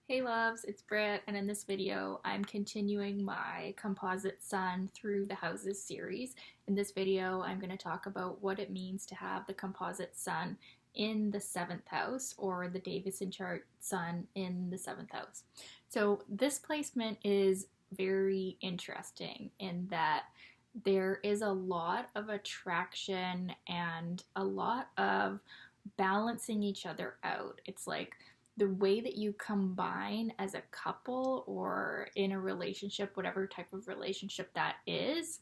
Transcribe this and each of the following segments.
Hey loves, it's Britt, and in this video, I'm continuing my Composite Sun through the houses series. In this video, I'm going to talk about what it means to have the Composite Sun in the 7th house, or the Davison chart Sun in the 7th house. So this placement is very interesting in that there is a lot of attraction and a lot of balancing each other out. It's like the way that you combine as a couple or in a relationship, whatever type of relationship that is,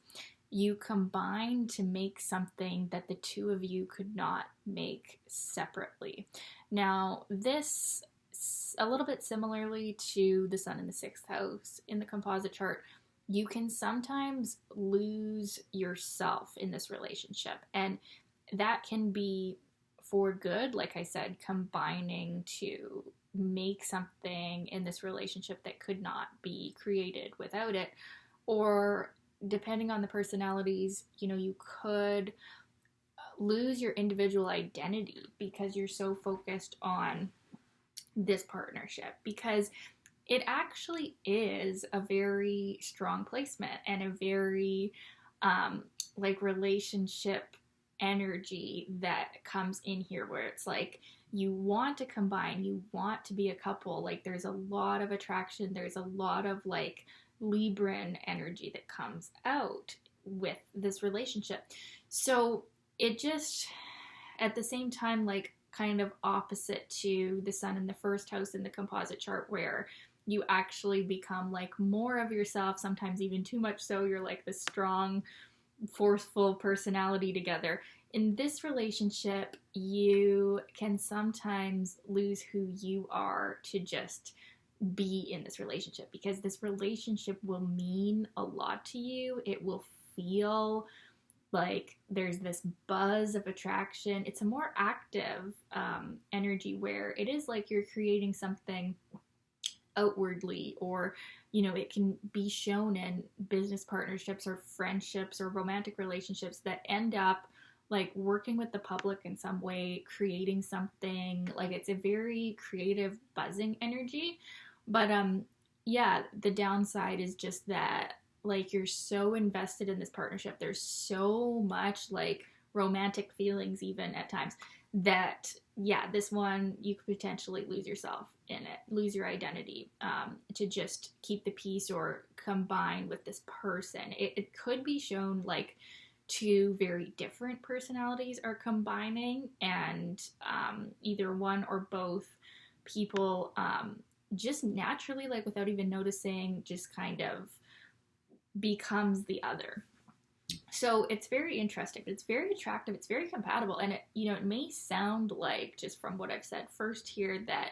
you combine to make something that the two of you could not make separately. Now, this a little bit similarly to the sun in the 6th house in the composite chart, you can sometimes lose yourself in this relationship, and that can be for good, like I said, combining to make something in this relationship that could not be created without it. Or depending on the personalities, you could lose your individual identity because you're so focused on this partnership, because it actually is a very strong placement and a very relationship energy that comes in here, where it's like you want to combine, you want to be a couple. Like there's a lot of attraction, there's a lot of like Libran energy that comes out with this relationship. So it just, at the same time, like kind of opposite to the sun in the 1st house in the composite chart, where you actually become like more of yourself, sometimes even too much so. You're like this strong, forceful personality together. In this relationship, you can sometimes lose who you are to just be in this relationship, because this relationship will mean a lot to you. It will feel like there's this buzz of attraction. It's a more active energy, where it is like you're creating something outwardly, or it can be shown in business partnerships or friendships or romantic relationships that end up like working with the public in some way, creating something. Like it's a very creative, buzzing energy. But yeah, the downside is just that like you're so invested in this partnership, there's so much like romantic feelings even at times, that yeah, this one you could potentially lose yourself in it, lose your identity, to just keep the peace or combine with this person. It could be shown like two very different personalities are combining, and either one or both people just naturally, like without even noticing, just kind of becomes the other. So it's very interesting, it's very attractive, it's very compatible, and it may sound like, just from what I've said first here, that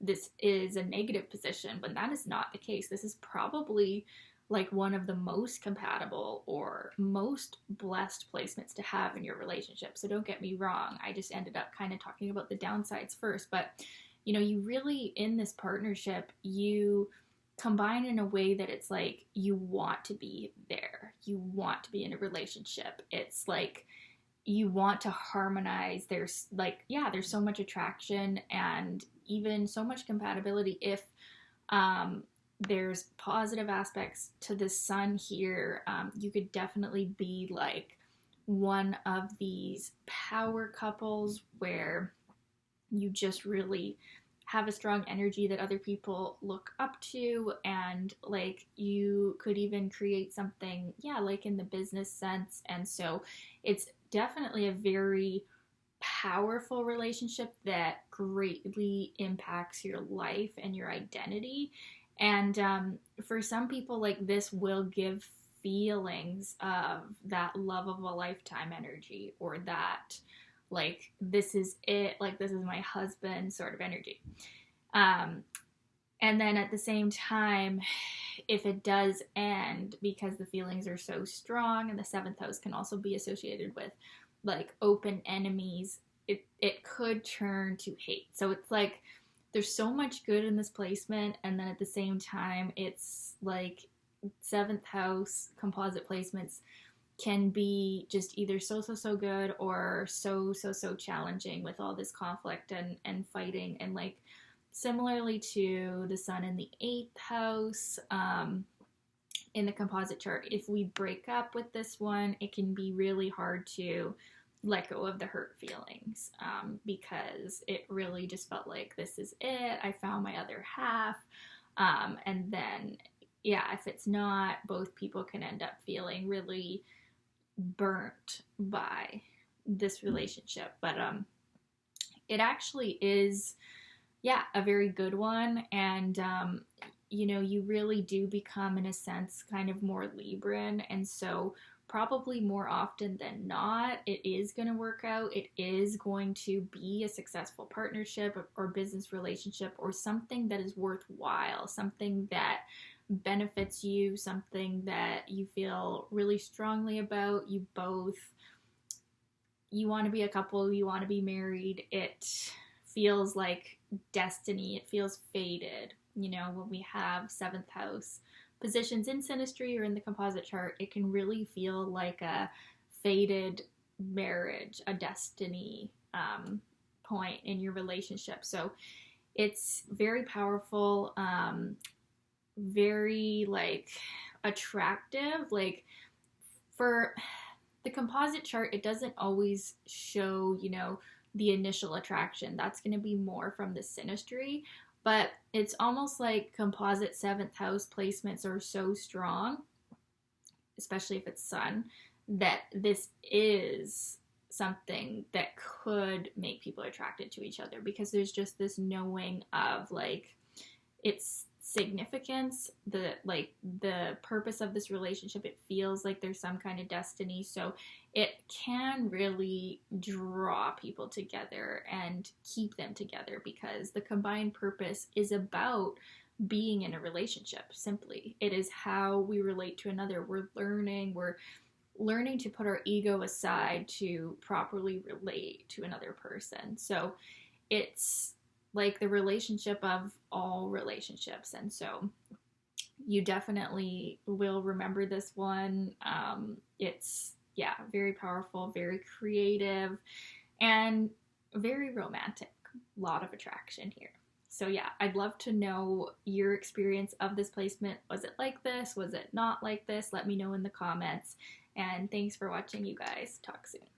this is a negative position, but that is not the case. This is probably like one of the most compatible or most blessed placements to have in your relationship. So don't get me wrong, I just ended up kind of talking about the downsides first, but you really, in this partnership, you combine in a way that it's like you want to be there, you want to be in a relationship. It's like you want to harmonize. There's like, yeah, there's so much attraction and even so much compatibility. If there's positive aspects to the sun here, you could definitely be like one of these power couples where you just really have a strong energy that other people look up to, and like you could even create something, yeah, like in the business sense. And so it's definitely a very powerful relationship that greatly impacts your life and your identity. And for some people, like this will give feelings of that love of a lifetime energy, or that like this is it, like this is my husband sort of energy. And then at the same time, if it does end, because the feelings are so strong, and the 7th house can also be associated with like open enemies, it could turn to hate. So it's like there's so much good in this placement, and then at the same time, it's like 7th house composite placements can be just either so good, or so challenging with all this conflict and fighting, and like similarly to the sun in the 8th house, in the composite chart, if we break up with this one, it can be really hard to let go of the hurt feelings, because it really just felt like, this is it. I found my other half. And then, yeah, if it's not, both people can end up feeling really burnt by this relationship. But it actually is, yeah, a very good one. And you really do become, in a sense, kind of more Libran. And so probably more often than not, it is going to work out. It is going to be a successful partnership or business relationship, or something that is worthwhile, something that benefits you, something that you feel really strongly about. You want to be a couple, you want to be married. It feels like destiny. It feels fated. When we have 7th house positions in synastry or in the composite chart, it can really feel like a fated marriage, a destiny point in your relationship. So it's very powerful, very attractive. For the composite chart, it doesn't always show, the initial attraction. That's going to be more from the synastry. But it's almost like composite 7th house placements are so strong, especially if it's sun, that this is something that could make people attracted to each other, because there's just this knowing of its significance, the purpose of this relationship. It feels like there's some kind of destiny. So it can really draw people together and keep them together, because the combined purpose is about being in a relationship. Simply, it is how we relate to another. We're learning to put our ego aside to properly relate to another person. So it's like the relationship of all relationships. And so you definitely will remember this one. It's, yeah, very powerful, very creative, and very romantic. A lot of attraction here. So yeah, I'd love to know your experience of this placement. Was it like this? Was it not like this? Let me know in the comments. And thanks for watching, you guys. Talk soon.